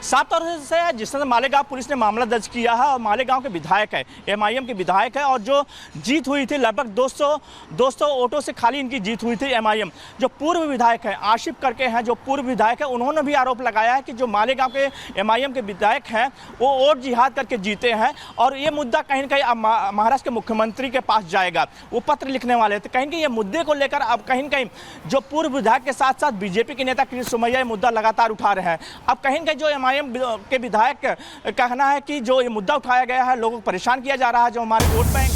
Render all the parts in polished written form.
साफ तौर से जिस तरह मालेगांव पुलिस ने मामला दर्ज किया है और मालेगांव के विधायक है, एमआईएम के विधायक है, और जो जीत हुई थी लगभग 200 वोटों से खाली इनकी जीत हुई थी एमआईएम। जो पूर्व विधायक है आशिफ करके हैं, जो पूर्व विधायक है, उन्होंने भी आरोप लगाया है कि जो मालेगांव के एमआईएम के विधायक हैं वो वोट जिहाद करके जीते हैं और ये मुद्दा कहीं न कहीं अब महाराष्ट्र के मुख्यमंत्री के पास जाएगा। वो पत्र लिखने वाले थे, कहीं ये मुद्दे को लेकर अब कहीं न कहीं जो पूर्व विधायक के साथ साथ बीजेपी के नेता किरीट सोमैया ये मुद्दा लगातार उठा रहे हैं। अब कहीं न कहीं जो एमआईएम के विधायक का कहना है कि जो ये मुद्दा उठाया गया है, लोगों को परेशान किया जा रहा है, जो हमारे वोट बैंक।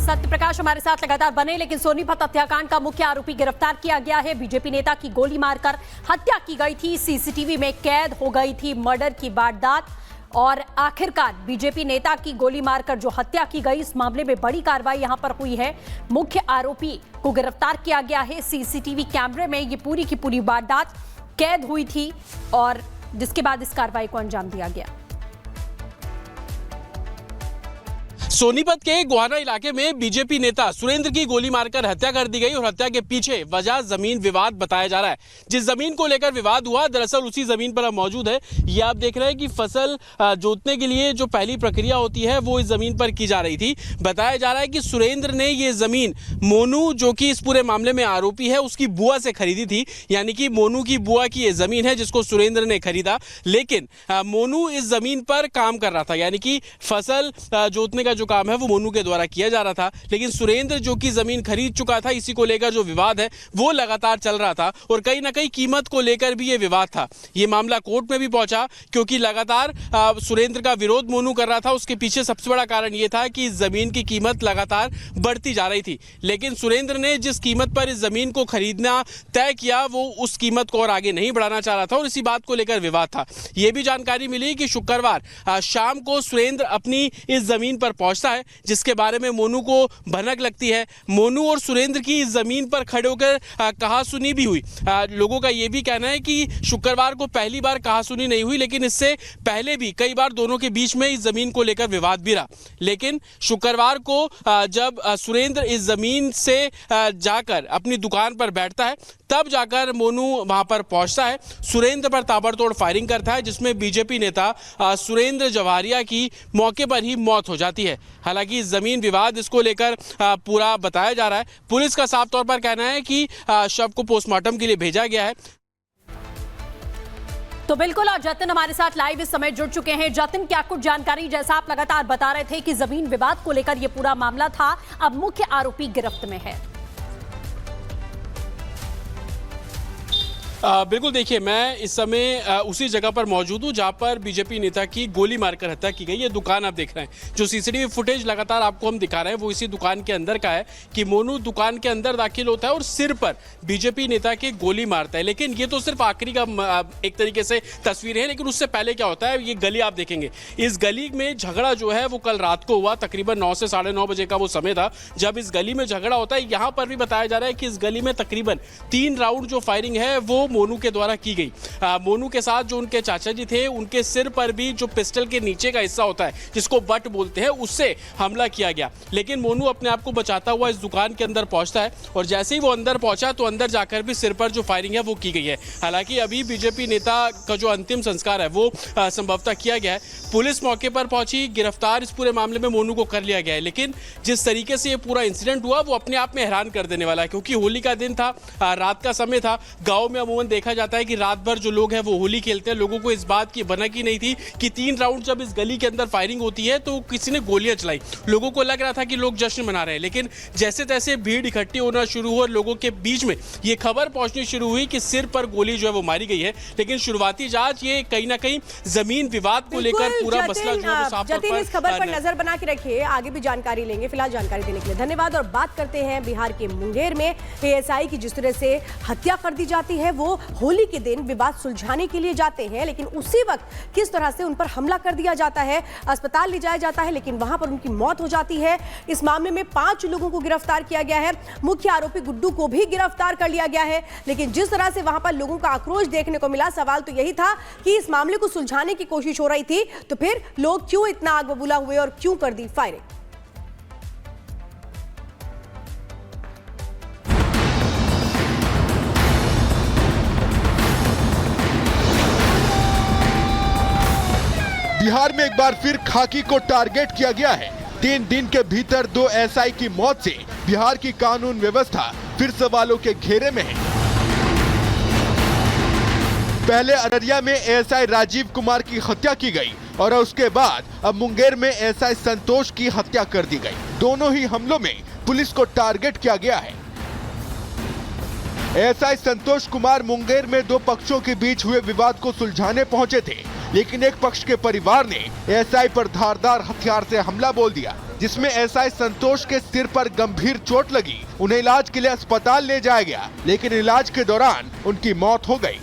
सत्य प्रकाश हमारे साथ लगातार बने, लेकिन सोनीपत हत्याकांड का मुख्य आरोपी गिरफ्तार किया गया है। बीजेपी नेता की गोली मारकर हत्या की गई थी, सीसीटीवी में कैद हो गई थी मर्डर की वारदात, और आखिरकार बीजेपी नेता की गोली मारकर जो हत्या की गई, इस मामले में बड़ी कार्रवाई यहां पर हुई है। मुख्य आरोपी को गिरफ्तार किया गया है। सीसीटीवी कैमरे में ये पूरी की पूरी वारदात कैद हुई थी और जिसके बाद इस कार्रवाई को अंजाम दिया गया। सोनीपत के गोहाना इलाके में बीजेपी नेता सुरेंद्र की गोली मारकर हत्या कर दी गई और हत्या के पीछे वजह जमीन विवाद बताया जा रहा है। जिस जमीन को लेकर विवाद हुआ, दरअसल उसी जमीन पर अब मौजूद है। ये आप देख रहे हैं कि फसल जोतने के लिए जो पहली प्रक्रिया होती है वो इस जमीन पर की जा रही थी। बताया जा रहा है कि सुरेंद्र ने ये जमीन मोनू, जो कि इस पूरे मामले में आरोपी है, उसकी बुआ से खरीदी थी। यानी कि मोनू की बुआ की ये जमीन है जिसको सुरेंद्र ने खरीदा, लेकिन मोनू इस जमीन पर काम कर रहा था। यानी कि फसल जोतने का जो काम है वो मोनू के द्वारा किया जा रहा था, लेकिन सुरेंद्र जो कि जमीन खरीद चुका था, इसी को लेकर जो विवाद है वो लगातार चल रहा था और कहीं ना कहीं कीमत को लेकर भी ये विवाद था। ये मामला कोर्ट में भी पहुंचा क्योंकि लगातार सुरेंद्र का विरोध मोनू कर रहा था। उसके पीछे सबसे बड़ा कारण ये था कि जमीन की कीमत लगातार बढ़ती जा रही थी, लेकिन सुरेंद्र ने जिस कीमत पर इस जमीन को खरीदना तय किया वो उस कीमत को और आगे नहीं बढ़ाना चाह रहा था और इसी बात को लेकर विवाद था। यह भी जानकारी मिली कि शुक्रवार शाम को सुरेंद्र अपनी इस जमीन पर पहुंचता है, जिसके बारे में मोनू को भनक लगती है। मोनू और सुरेंद्र की इस जमीन पर खड़े होकर कहासुनी भी हुई। लोगों का यह भी कहना है कि शुक्रवार को पहली बार कहासुनी नहीं हुई, लेकिन इससे पहले भी कई बार दोनों के बीच में इस जमीन को लेकर विवाद भी रहा। लेकिन शुक्रवार को जब सुरेंद्र इस जमीन से जाकर अपनी दुकान पर बैठता है, तब जाकर मोनू वहां पर पहुंचता है। सुरेंद्र पर ताबड़तोड़ फायरिंग करता है, जिसमें बीजेपी नेता सुरेंद्र जवाहरिया की मौके पर ही मौत हो जाती है। हालांकि जमीन विवाद इसको लेकर पूरा बताया जा रहा है। पुलिस का साफ तौर पर कहना है कि शव को पोस्टमार्टम के लिए भेजा गया है। तो बिल्कुल, और जतिन हमारे साथ लाइव इस समय जुड़ चुके हैं। जतिन, क्या कुछ जानकारी, जैसा आप लगातार बता रहे थे कि जमीन विवाद को लेकर यह पूरा मामला था, अब मुख्य आरोपी गिरफ्त में है। बिल्कुल, देखिए मैं इस समय उसी जगह पर मौजूद हूँ जहाँ पर बीजेपी नेता की गोली मारकर हत्या की गई। ये दुकान आप देख रहे हैं, जो सीसीटीवी फुटेज लगातार आपको हम दिखा रहे हैं वो इसी दुकान के अंदर का है कि मोनू दुकान के अंदर दाखिल होता है और सिर पर बीजेपी नेता के गोली मारता है। लेकिन ये तो सिर्फ आखिरी का एक तरीके से तस्वीर है, लेकिन उससे पहले क्या होता है, ये गली आप देखेंगे। इस गली में झगड़ा जो है वो कल रात को हुआ, तकरीबन 9 से 9:30 बजे का वो समय था जब इस गली में झगड़ा होता है। यहाँ पर भी बताया जा रहा है कि इस गली में तकरीबन 3 राउंड जो फायरिंग है वो मोनू के द्वारा की गई। मोनू के साथ जो उनके चाचा जी थे, उनके सिर पर भी जो पिस्टल के नीचे का हिस्सा होता है जिसको बट बोलते हैं, उससे हमला किया गया। लेकिन मोनू अपने आप को बचाता हुआ इस दुकान के अंदर पहुंचता है और जैसे ही वो अंदर पहुंचा तो अंदर जाकर भी सिर पर जो फायरिंग है वो की गई है। हालांकि अभी बीजेपी नेता का जो अंतिम संस्कार है वो संभवतः किया गया है। पुलिस मौके पर पहुंची, गिरफ्तार इस पूरे मामले में मोनू को कर लिया गया है। लेकिन जिस तरीके से ये पूरा इंसिडेंट हुआ वो अपने आप में हैरान कर देने वाला है, क्योंकि होली का दिन था, रात का समय था। गाँव में अमूमन देखा जाता है कि रात भर जो लोग हैं वो होली खेलते हैं। लोगों को इस बात की भनक ही नहीं थी कि 3 राउंड जब इस गली के अंदर फायरिंग होती है तो किसी ने गोलियां चलाई। लोगों को लग रहा था कि लोग जश्न मना रहे हैं, लेकिन जैसे तैसे भीड़ इकट्ठी होना शुरू हुआ और लोगों के बीच में ये खबर पहुंचनी शुरू हुई कि सिर पर गोली जो है वो मारी गई है। लेकिन शुरुआती जांच ये कहीं ना कहीं जमीन विवाद को लेकर पूरा मसला जो है साफ तौर पर इस खबर पर नजर बना के रखिए, आगे भी जानकारी लेंगे। फिलहाल जानकारी देने के लिए धन्यवाद। और बात करते हैं बिहार के मुंगेर में एएसआई की जिस तरह से हत्या कर दी जाती है। वो होली के दिन विवाद सुलझाने के लिए जाते हैं, लेकिन उसी वक्त किस तरह से उन पर हमला कर दिया जाता है, अस्पताल ले जाया जाता है, लेकिन वहां पर उनकी मौत हो जाती है। इस मामले में 5 लोगों को गिरफ्तार किया गया है। मुख्य आरोपी गुड्डू को भी गिरफ्तार कर लिया गया है। लेकिन जिस तरह से वहां पर लोगों का आक्रोश देखने को मिला, सवाल तो यही था कि इस मामले को सुलझाने की कोशिश हो रही थी, तो फिर लोग क्यों इतना आग बबूला हुए और क्यों कर दी फायरिंग। बिहार में एक बार फिर खाकी को टारगेट किया गया है। 3 दिन के भीतर 2 एसआई की मौत से बिहार की कानून व्यवस्था फिर सवालों के घेरे में है। पहले अररिया में एएसआई राजीव कुमार की हत्या की गई और उसके बाद अब मुंगेर में एएसआई संतोष की हत्या कर दी गई। दोनों ही हमलों में पुलिस को टारगेट किया गया है। एएसआई संतोष कुमार मुंगेर में 2 पक्षों के बीच हुए विवाद को सुलझाने पहुंचे थे, लेकिन एक पक्ष के परिवार ने एएसआई पर धारदार हथियार से हमला बोल दिया, जिसमें एएसआई संतोष के सिर पर गंभीर चोट लगी। उन्हें इलाज के लिए अस्पताल ले जाया गया, लेकिन इलाज के दौरान उनकी मौत हो गई।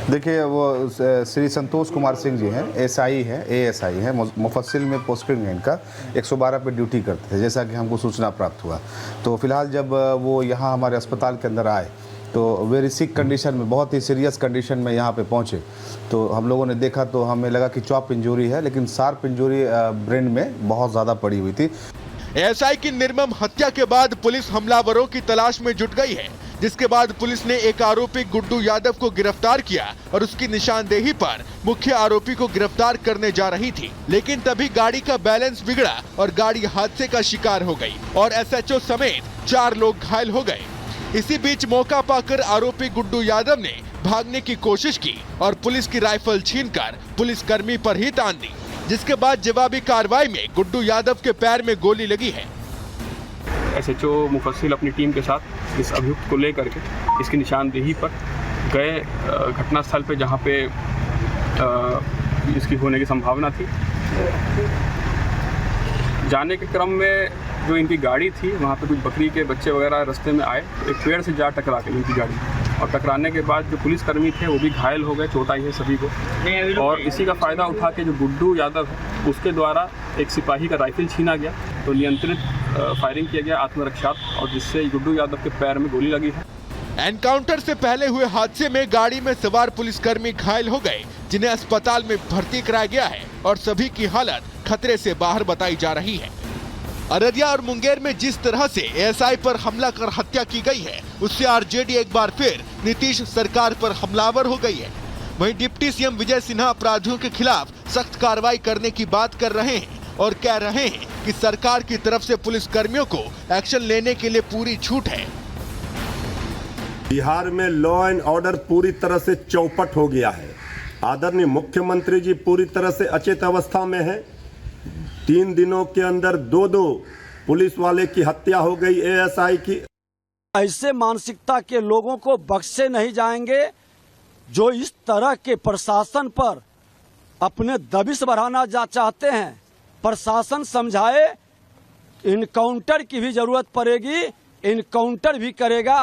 देखिए, वो श्री संतोष कुमार सिंह जी हैं, एएसआई हैं, मुफस्सिल में पोस्टिंग है इनका। 112 पे ड्यूटी करते थे, जैसा कि हमको सूचना प्राप्त हुआ। तो फिलहाल जब वो यहाँ हमारे अस्पताल के अंदर आए तो वेरी सिक कंडीशन में, बहुत ही सीरियस कंडीशन में यहाँ पे पहुँचे। तो हम लोगों ने देखा तो हमें लगा कि चॉप इंजरी है, लेकिन शार्प इंजरी ब्रेन में बहुत ज़्यादा पड़ी हुई थी। एएसआई की निर्मम हत्या के बाद पुलिस हमलावरों की तलाश में जुट गई है, जिसके बाद पुलिस ने एक आरोपी गुड्डू यादव को गिरफ्तार किया और उसकी निशानदेही पर मुख्य आरोपी को गिरफ्तार करने जा रही थी। लेकिन तभी गाड़ी का बैलेंस बिगड़ा और गाड़ी हादसे का शिकार हो गई और एसएचओ समेत 4 लोग घायल हो गए। इसी बीच मौका पाकर आरोपी गुड्डू यादव ने भागने की कोशिश की और पुलिस की राइफल छीनकर पुलिसकर्मी पर ही तान दी, जिसके बाद जवाबी कार्रवाई में गुड्डू यादव के पैर में गोली लगी है। एसएचओ मुफस्सिल अपनी टीम के साथ इस अभियुक्त को लेकर के इसकी निशानदेही पर गए घटनास्थल पे, जहां पे इसकी होने की संभावना थी। जाने के क्रम में जो इनकी गाड़ी थी, वहां पे कुछ बकरी के बच्चे वगैरह रास्ते में आए, एक पेड़ से जा टकरा के इनकी गाड़ी, और टकराने के बाद जो पुलिसकर्मी थे वो भी घायल हो गए, चोट आई है सभी को। और इसी का फ़ायदा उठा के जो गुड्डू यादव है उसके द्वारा एक सिपाही का राइफल छीना गया, तो नियंत्रित फायरिंग किया गया आत्मरक्षात्मक, और जिससे गुड्डू यादव के पैर में गोली लगी है। एनकाउंटर से पहले हुए हादसे में गाड़ी में सवार पुलिसकर्मी घायल हो गए, जिन्हें अस्पताल में भर्ती कराया गया है और सभी की हालत खतरे से बाहर बताई जा रही है। अररिया और मुंगेर में जिस तरह से एएसआई पर हमला कर हत्या की गई है, उससे आरजेडी एक बार फिर नीतीश सरकार पर हमलावर हो गई है। वहीं डिप्टी सीएम विजय सिन्हा अपराधियों के खिलाफ सख्त कार्रवाई करने की बात कर रहे हैं और कह रहे हैं कि सरकार की तरफ से पुलिस कर्मियों को एक्शन लेने के लिए पूरी छूट है। बिहार में लॉ एंड ऑर्डर पूरी तरह से चौपट हो गया है। आदरणीय मुख्यमंत्री जी पूरी तरह से अचेत अवस्था में है। 3 दिनों के अंदर 2 पुलिस वाले की हत्या हो गई, एएसआई की। ऐसे मानसिकता के लोगों को बख्शे नहीं जाएंगे जो इस तरह के प्रशासन पर अपने दबिश बढ़ाना चाहते हैं। प्रशासन समझाए, इनकाउंटर की भी जरूरत पड़ेगी, इनकाउंटर भी करेगा।